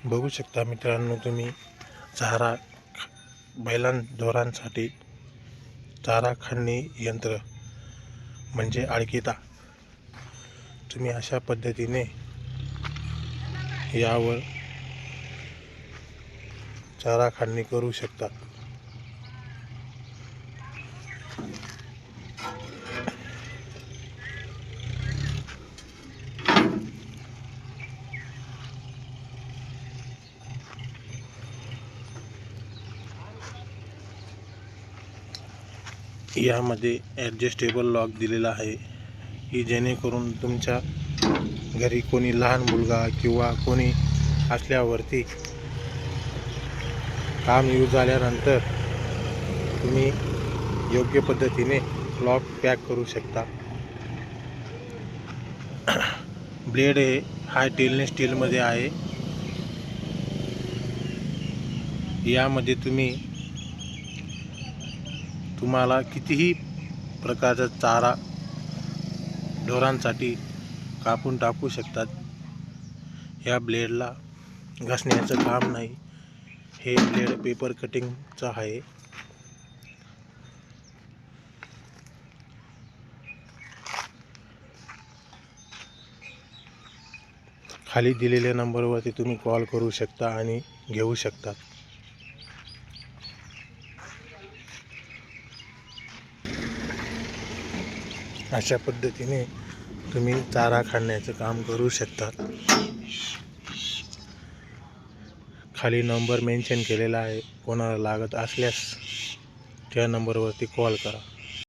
बघू शकता मित्रांनो तुम्ही चारा ढोरांसाठी चारा खणणी यंत्र म्हणजे आळकिता तुम्ही अशा पद्धतीने यावर चारा खणणी करू शकता। यामध्ये ॲडजस्टेबल लॉक दिलेला आहे की जेणेकरून तुमच्या घरी कोणी लहान मुलगा किंवा कोणी असल्यावरती काम यूज झाल्यानंतर तुम्ही योग्य पद्धतीने लॉक पॅक करू शकता। ब्लेड हे हाय स्टेनलेस स्टीलमध्ये आहे। यामध्ये तुम्हाला कितीही प्रकारचा चारा ढोरांसाठी कापून टाकू शकतात। या ब्लेडला घासण्याचं काम नाही, हे ब्लेड पेपर कटिंगचं आहे। खाली दिलेल्या नंबरवरती तुम्ही कॉल करू शकता आणि घेऊ शकता। अशा पद्धतीने तुम्ही चारा खणण्याचं काम करू शकता। खाली नंबर मेन्शन केलेला आहे, कोणाला लागत असल्यास त्या नंबरवरती कॉल करा।